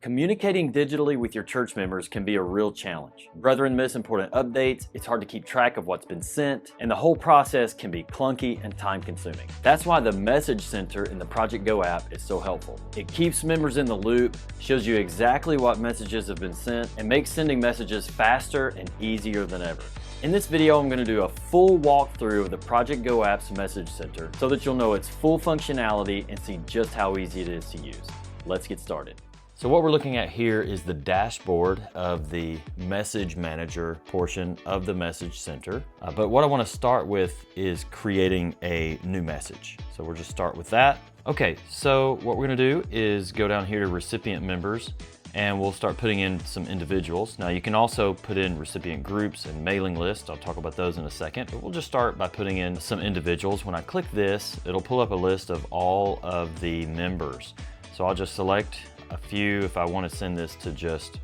Communicating digitally with your church members can be a real challenge. Brethren miss important updates, it's hard to keep track of what's been sent, and the whole process can be clunky and time-consuming. That's why the Message Center in the Project Go app is so helpful. It keeps members in the loop, shows you exactly what messages have been sent, and makes sending messages faster and easier than ever. In this video, I'm going to do a full walkthrough of the Project Go app's Message Center so that you'll know its full functionality and see just how easy it is to use. Let's get started. So what we're looking at here is the dashboard of the message manager portion of the Message Center. But what I want to start with is creating a new message. So we'll just start with that. Okay, so what we're going to do is go down here to recipient members and we'll start putting in some individuals. Now you can also put in recipient groups and mailing lists. I'll talk about those in a second, but we'll just start by putting in some individuals. When I click this, it'll pull up a list of all of the members. So I'll just select a few. If I want to send this to just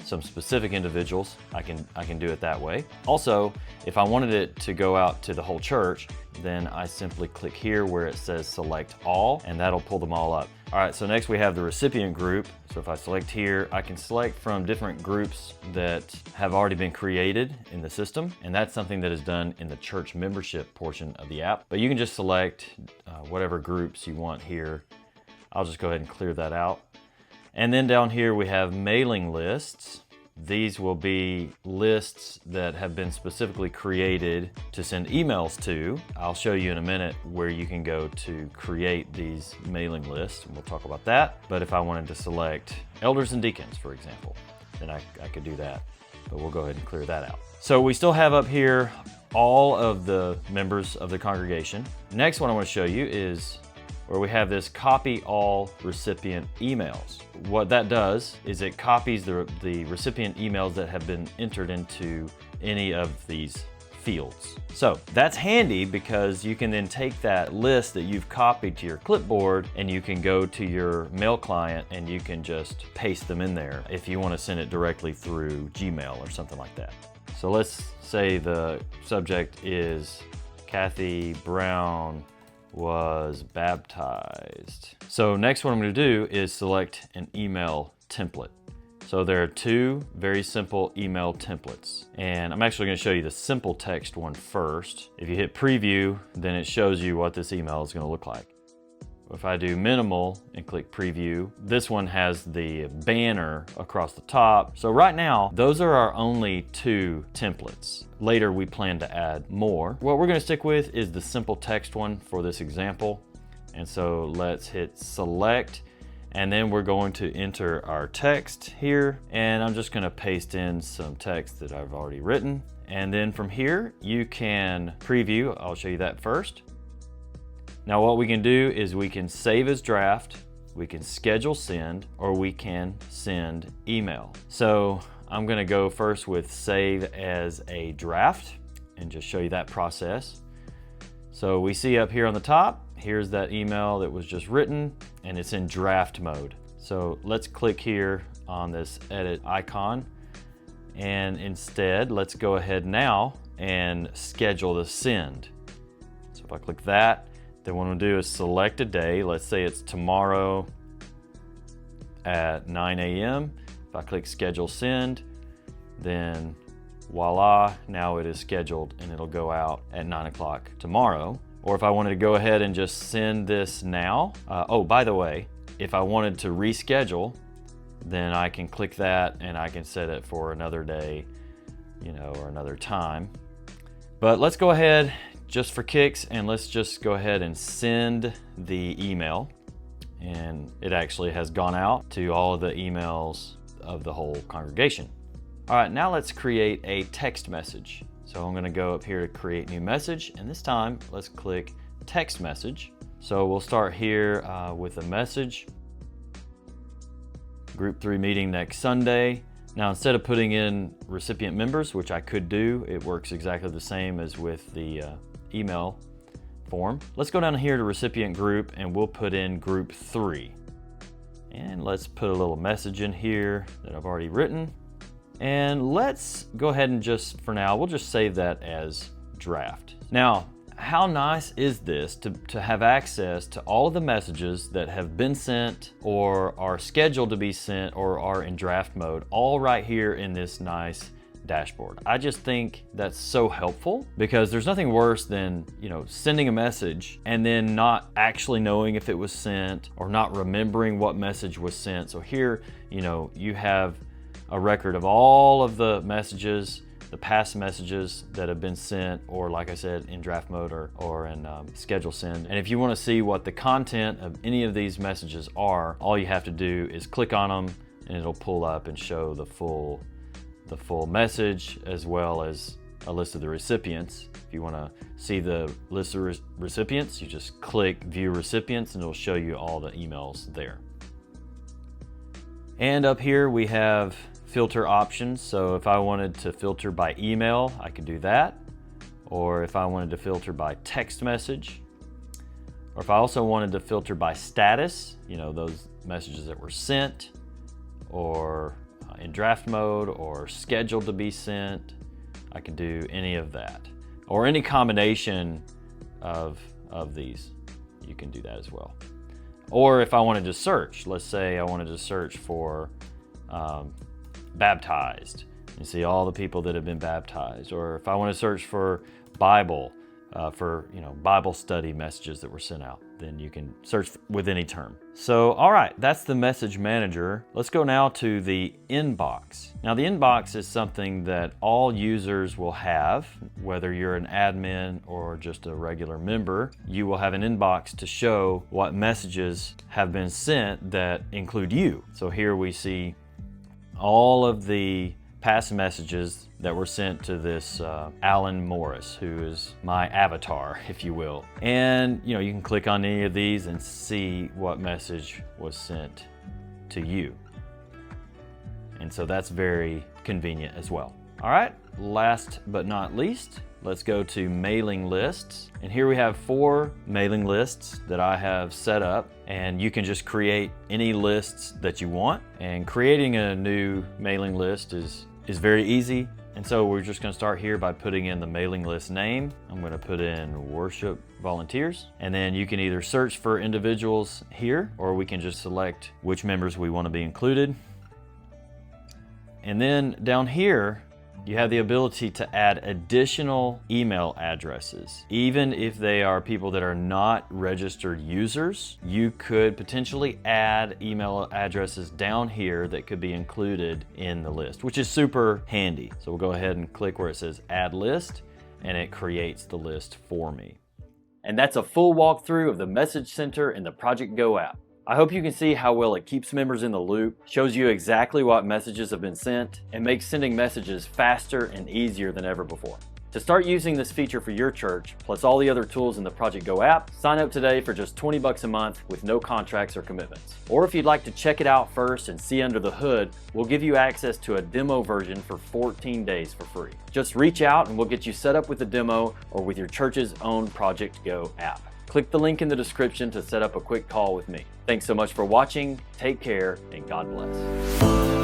some specific individuals, I can do it that way. Also, if I wanted it to go out to the whole church, then I simply click here where it says select all, and that'll pull them all up. All right, so next we have the recipient group. So if I select here, I can select from different groups that have already been created in the system, and that's something that is done in the church membership portion of the app. But you can just select whatever groups you want here. I'll just go ahead and clear that out. And then down here we have mailing lists. These will be lists that have been specifically created to send emails to. I'll show you in a minute where you can go to create these mailing lists, and we'll talk about that. But if I wanted to select elders and deacons, for example, then I could do that. But we'll go ahead and clear that out. So we still have up here all of the members of the congregation. Next one I want to show you is where we have this copy all recipient emails. What that does is it copies the recipient emails that have been entered into any of these fields. So that's handy because you can then take that list that you've copied to your clipboard and you can go to your mail client and you can just paste them in there if you want to send it directly through Gmail or something like that. So let's say the subject is Kathy Brown was baptized. So next what I'm going to do is select an email template. So there are two very simple email templates, and I'm actually going to show you the simple text one first. If you hit preview, then it shows you what this email is going to look like. If I do minimal and click preview, this one has the banner across the top. So right now, those are our only two templates. Later, we plan to add more. What we're gonna stick with is the simple text one for this example. And so let's hit select, and then we're going to enter our text here. And I'm just gonna paste in some text that I've already written. And then from here, you can preview. I'll show you that first. Now what we can do is we can save as draft, we can schedule send, or we can send email. So I'm gonna go first with save as a draft and just show you that process. So we see up here on the top, here's that email that was just written and it's in draft mode. So let's click here on this edit icon, and instead let's go ahead now and schedule the send. So if I click that, then what I'm gonna do is select a day. Let's say it's tomorrow at 9 a.m. If I click schedule send, then voila, now it is scheduled and it'll go out at 9 o'clock tomorrow. Or if I wanted to go ahead and just send this now, oh, by the way, if I wanted to reschedule, then I can click that and I can set it for another day, or another time. But let's go ahead just for kicks, and let's just go ahead and send the email. And it actually has gone out to all of the emails of the whole congregation. All right, now let's create a text message. So I'm gonna go up here to create new message, and this time let's click text message. So we'll start here with a message. Group 3 meeting next Sunday. Now instead of putting in recipient members, which I could do, it works exactly the same as with the email form. Let's go down here to recipient group and we'll put in group 3. And let's put a little message in here that I've already written. And let's go ahead and just, for now, we'll just save that as draft. Now, how nice is this to have access to all of the messages that have been sent or are scheduled to be sent or are in draft mode, all right here in this nice dashboard. I just think that's so helpful because there's nothing worse than, sending a message and then not actually knowing if it was sent or not remembering what message was sent. So here, you have a record of all of the messages, the past messages that have been sent, or like I said, in draft mode or in schedule send. And if you want to see what the content of any of these messages are, all you have to do is click on them and it'll pull up and show the full message as well as a list of the recipients. If you want to see the list of recipients, you just click view recipients and it'll show you all the emails there. And up here we have filter options. So if I wanted to filter by email, I could do that. Or if I wanted to filter by text message, or if I also wanted to filter by status, those messages that were sent or in draft mode or scheduled to be sent, I could do any of that. Or any combination of these, you can do that as well. Or if I wanted to search, let's say I wanted to search for baptized, you see all the people that have been baptized. Or if I want to search for Bible, for Bible study messages that were sent out, then you can search with any term. So all right, that's the message manager. Let's go now to the inbox. Now the inbox is something that all users will have, whether you're an admin or just a regular member. You will have an inbox to show what messages have been sent that include you. So here we see all of the past messages that were sent to this Alan Morris, who is my avatar, if you will. And you can click on any of these and see what message was sent to you. And so that's very convenient as well. All right, last but not least, let's go to mailing lists. And here we have 4 mailing lists that I have set up, and you can just create any lists that you want. And creating a new mailing list is very easy. And so we're just going to start here by putting in the mailing list name. I'm going to put in worship volunteers, and then you can either search for individuals here, or we can just select which members we want to be included. And then down here, you have the ability to add additional email addresses. Even if they are people that are not registered users, you could potentially add email addresses down here that could be included in the list, which is super handy. So we'll go ahead and click where it says add list, and it creates the list for me. And that's a full walkthrough of the Message Center in the Project Go app. I hope you can see how well it keeps members in the loop, shows you exactly what messages have been sent, and makes sending messages faster and easier than ever before. To start using this feature for your church, plus all the other tools in the Project Go app, sign up today for just $20 a month with no contracts or commitments. Or if you'd like to check it out first and see under the hood, we'll give you access to a demo version for 14 days for free. Just reach out and we'll get you set up with a demo or with your church's own Project Go app. Click the link in the description to set up a quick call with me. Thanks so much for watching, take care, and God bless.